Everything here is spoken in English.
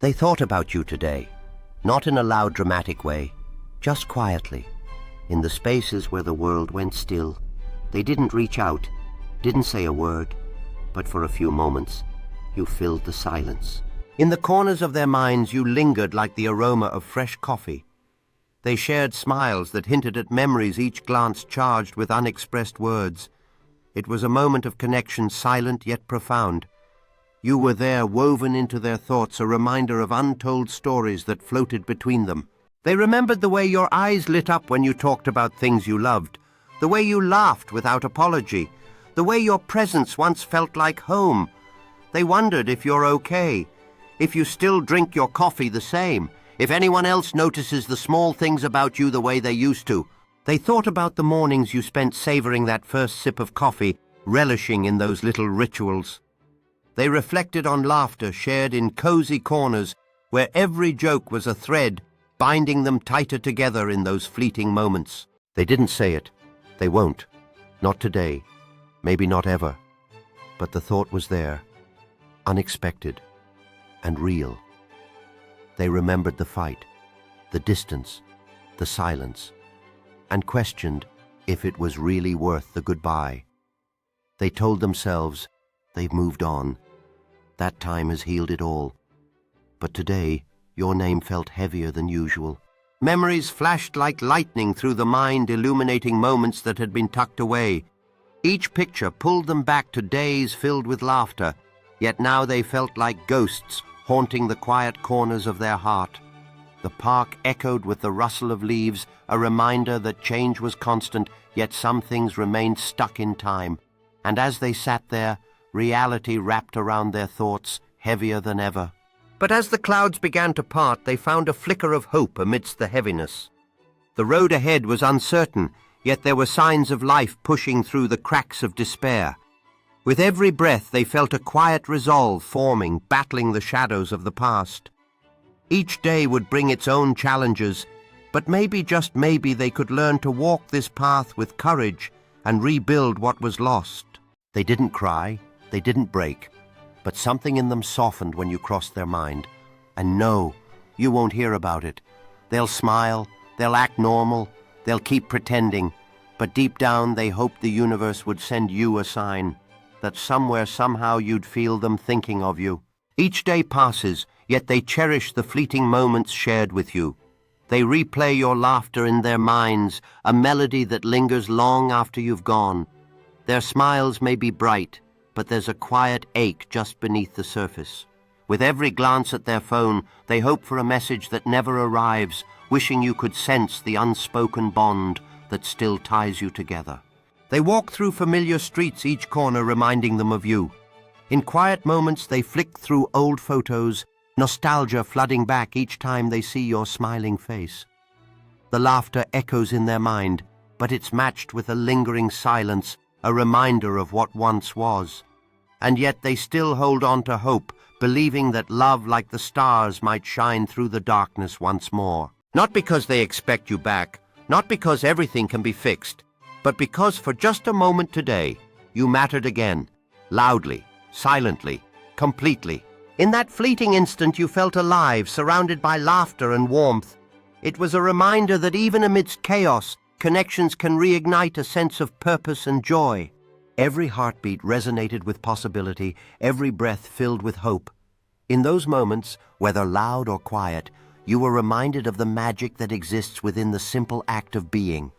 They thought about you today, not in a loud, dramatic way, just quietly, in the spaces where the world went still. They didn't reach out, didn't say a word, but for a few moments, you filled the silence. In the corners of their minds, you lingered like the aroma of fresh coffee. They shared smiles that hinted at memories, each glance charged with unexpressed words. It was a moment of connection, silent yet profound. You were there, woven into their thoughts, a reminder of untold stories that floated between them. They remembered the way your eyes lit up when you talked about things you loved, the way you laughed without apology, the way your presence once felt like home. They wondered if you're okay, if you still drink your coffee the same, if anyone else notices the small things about you the way they used to. They thought about the mornings you spent savoring that first sip of coffee, relishing in those little rituals. They reflected on laughter shared in cozy corners where every joke was a thread, binding them tighter together in those fleeting moments. They didn't say it. They won't. Not today. Maybe not ever. But the thought was there, unexpected and real. They remembered the fight, the distance, the silence, and questioned if it was really worth the goodbye. They told themselves they've moved on. That time has healed it all. But today, your name felt heavier than usual. Memories flashed like lightning through the mind, illuminating moments that had been tucked away. Each picture pulled them back to days filled with laughter, yet now they felt like ghosts haunting the quiet corners of their heart. The park echoed with the rustle of leaves, a reminder that change was constant, yet some things remained stuck in time. And as they sat there, reality wrapped around their thoughts, heavier than ever. But as the clouds began to part, they found a flicker of hope amidst the heaviness. The road ahead was uncertain, yet there were signs of life pushing through the cracks of despair. With every breath, they felt a quiet resolve forming, battling the shadows of the past. Each day would bring its own challenges, but maybe, just maybe, they could learn to walk this path with courage and rebuild what was lost. They didn't cry, they didn't break, but something in them softened when you crossed their mind. And no, you won't hear about it. They'll smile, they'll act normal, they'll keep pretending, but deep down they hoped the universe would send you a sign, that somewhere, somehow you'd feel them thinking of you. Each day passes, yet they cherish the fleeting moments shared with you. They replay your laughter in their minds, a melody that lingers long after you've gone. Their smiles may be bright, but there's a quiet ache just beneath the surface. With every glance at their phone, they hope for a message that never arrives, wishing you could sense the unspoken bond that still ties you together. They walk through familiar streets, each corner reminding them of you. In quiet moments, they flick through old photos, nostalgia flooding back each time they see your smiling face. The laughter echoes in their mind, but it's matched with a lingering silence, a reminder of what once was. And yet they still hold on to hope, believing that love like the stars might shine through the darkness once more. Not because they expect you back, not because everything can be fixed, but because for just a moment today, you mattered again, loudly, silently, completely. In that fleeting instant you felt alive, surrounded by laughter and warmth. It was a reminder that even amidst chaos, connections can reignite a sense of purpose and joy. Every heartbeat resonated with possibility, every breath filled with hope. In those moments, whether loud or quiet, you were reminded of the magic that exists within the simple act of being.